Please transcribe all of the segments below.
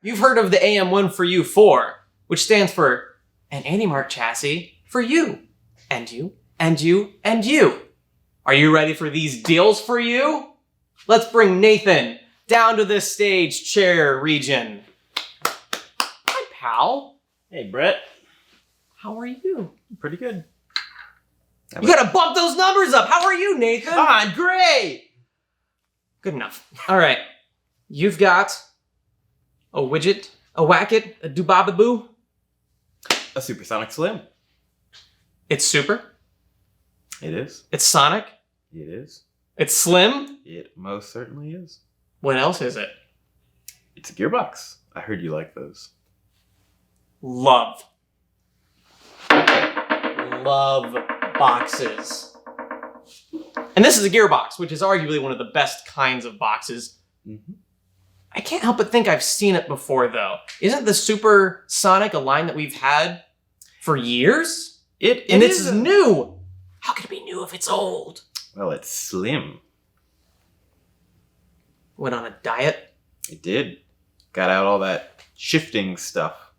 You've heard of the AM1FOR, which stands for an AndyMark chassis for you, and you, and you, and you. Are you ready for these deals for you? Let's bring Nathan down to this stage chair region. Hi, pal. Hey, Brett. How are you? Pretty good. You gotta bump those numbers up. How are you, Nathan? Ah, great! Good enough. All right. You've got a widget, a whack-it, a doobababoo. A Supersonic Slim. It's super. It is. It's sonic. It is. It's slim. It most certainly is. What else is it? It's a gearbox. I heard you like those. Love boxes. And this is a gearbox, which is arguably one of the best kinds of boxes. Mm-hmm. I can't help but think I've seen it before, though. Isn't the Supersonic a line that we've had for years? And this is new. How can it be new if it's old? Well, it's slim. Went on a diet. It did. Got out all that shifting stuff.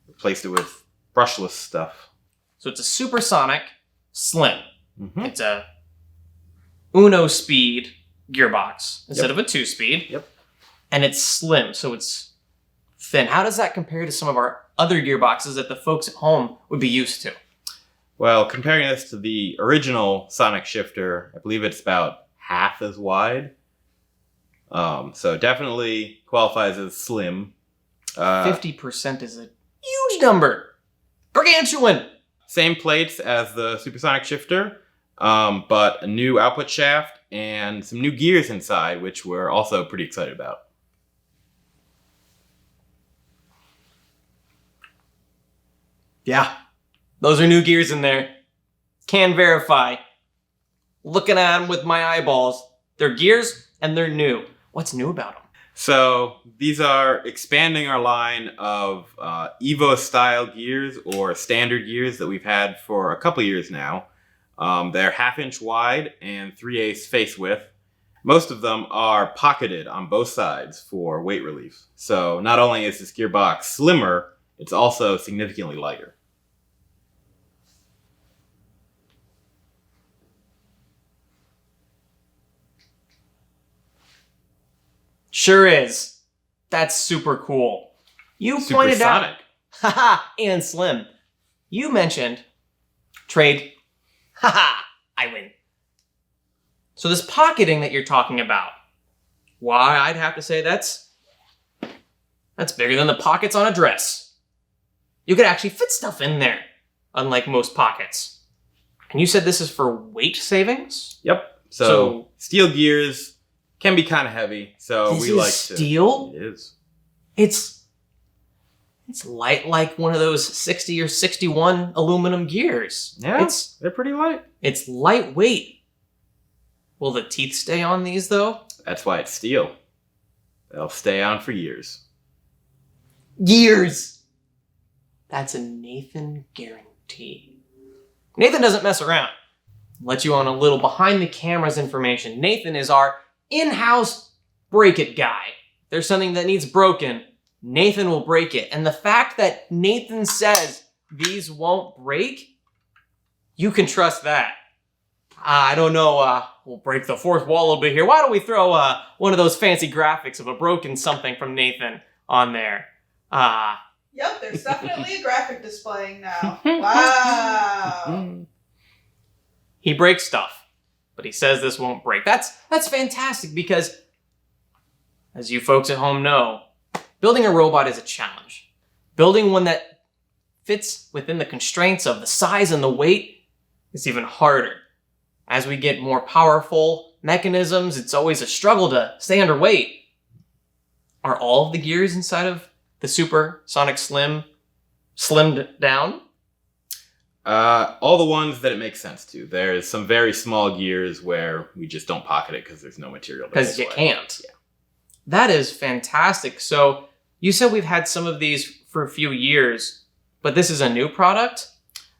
Replaced it with brushless stuff. So it's a Supersonic Slim. Mm-hmm. It's a Uno speed gearbox instead of a 2-speed. Yep. And it's slim, so it's thin. How does that compare to some of our other gearboxes that the folks at home would be used to? Well, comparing this to the original Sonic shifter, I believe it's about half as wide. So it definitely qualifies as slim. 50% is a huge number. Gargantuan! Same plates as the Supersonic shifter, but a new output shaft and some new gears inside, which we're also pretty excited about. Yeah, those are new gears in there. Can verify. Looking at them with my eyeballs. They're gears and they're new. What's new about them? So these are expanding our line of Evo style gears or standard gears that we've had for a couple years now. They're 1/2 inch wide and 3/8 face width. Most of them are pocketed on both sides for weight relief. So not only is this gearbox slimmer, it's also significantly lighter. Sure is. That's super cool. You pointed out... Haha, and slim. You mentioned trade. Haha, I win. So this pocketing that you're talking about, why, I'd have to say that's bigger than the pockets on a dress. You could actually fit stuff in there, unlike most pockets. And you said this is for weight savings? Yep. So steel gears can be kind of heavy, so we like to... Steel? It is. It's light like one of those 60 or 61 aluminum gears. Yeah, they're pretty light. It's lightweight. Will the teeth stay on these, though? That's why it's steel. They'll stay on for years. Years! That's a Nathan guarantee. Nathan doesn't mess around. Let you on a little behind the cameras information. Nathan is our in-house break-it guy. There's something that needs broken, Nathan will break it. And the fact that Nathan says these won't break, you can trust that. I don't know, we'll break the fourth wall a little bit here. Why don't we throw one of those fancy graphics of a broken something from Nathan on there? Yep, there's definitely a graphic displaying now. Wow. He breaks stuff, but he says this won't break. That's fantastic because, as you folks at home know, building a robot is a challenge. Building one that fits within the constraints of the size and the weight is even harder. As we get more powerful mechanisms, it's always a struggle to stay under weight. Are all of the gears inside of the Supersonic Slim slimmed down? All the ones that it makes sense to. There's some very small gears where we just don't pocket it because there's no material. Because you can't. Yeah. That is fantastic. So you said we've had some of these for a few years, but this is a new product?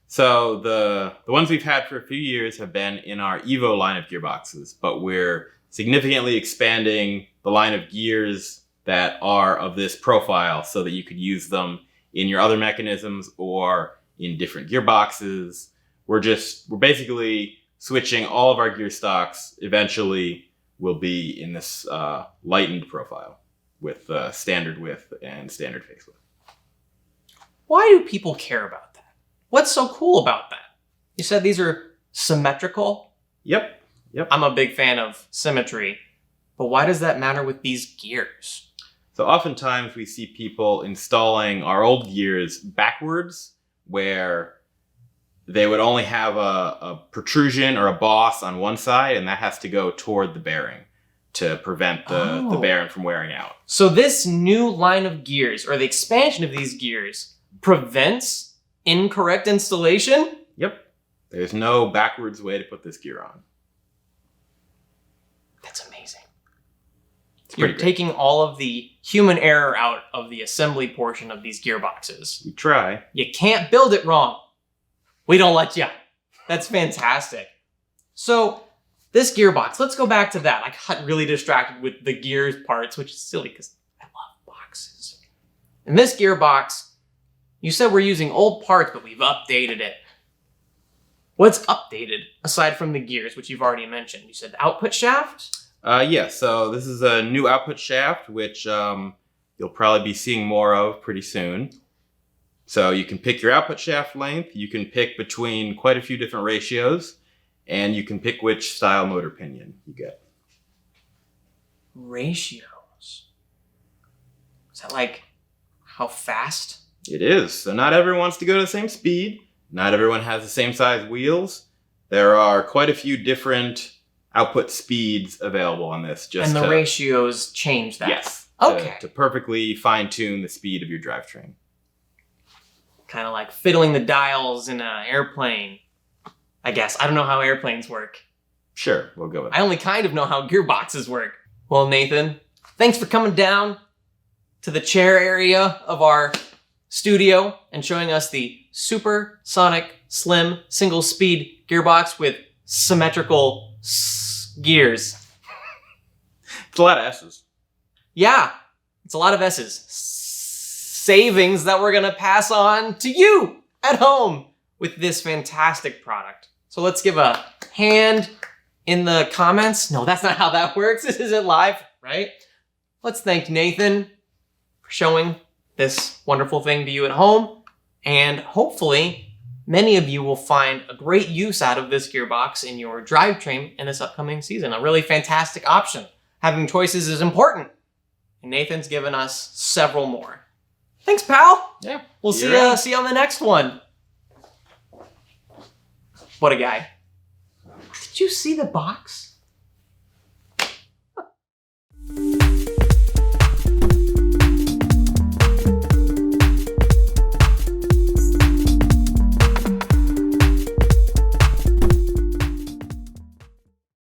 So the ones we've had for a few years have been in our Evo line of gearboxes, but we're significantly expanding the line of gears that are of this profile so that you could use them in your other mechanisms or in different gearboxes. We're basically switching all of our gear stocks. Eventually will be in this lightened profile with standard width and standard face width. Why do people care about that? What's so cool about that? You said these are symmetrical? Yep. I'm a big fan of symmetry, but why does that matter with these gears? So oftentimes we see people installing our old gears backwards, where they would only have a protrusion or a boss on one side, and that has to go toward the bearing to prevent the bearing from wearing out. So this new line of gears, or the expansion of these gears, prevents incorrect installation? Yep. There's no backwards way to put this gear on. That's amazing. You're taking all of the human error out of the assembly portion of these gearboxes. We try. You can't build it wrong. We don't let you. That's fantastic. So this gearbox, let's go back to that. I got really distracted with the gears parts, which is silly because I love boxes. In this gearbox, you said we're using old parts, but we've updated it. What's updated aside from the gears, which you've already mentioned? You said the output shaft? Yeah, so this is a new output shaft, which you'll probably be seeing more of pretty soon. So you can pick your output shaft length, you can pick between quite a few different ratios, and you can pick which style motor pinion you get. Ratios? Is that like how fast? It is. So not everyone wants to go to the same speed. Not everyone has the same size wheels. There are quite a few different output speeds available on this. And the ratios change that? Yes. Okay. To perfectly fine-tune the speed of your drivetrain. Kind of like fiddling the dials in an airplane, I guess. I don't know how airplanes work. Sure, we'll go with that. I only kind of know how gearboxes work. Well, Nathan, thanks for coming down to the chair area of our studio and showing us the supersonic slim single speed gearbox with symmetrical gears. It's a lot of S's. Yeah, it's a lot of S's. Savings that we're gonna pass on to you at home with this fantastic product. So let's give a hand in the comments. No, that's not how that works. This isn't live, right? Let's thank Nathan for showing this wonderful thing to you at home. And hopefully many of you will find a great use out of this gearbox in your drivetrain in this upcoming season. A really fantastic option. Having choices is important. And Nathan's given us several more. Thanks, pal. Yeah. We'll see you on the next one. What a guy. Did you see the box?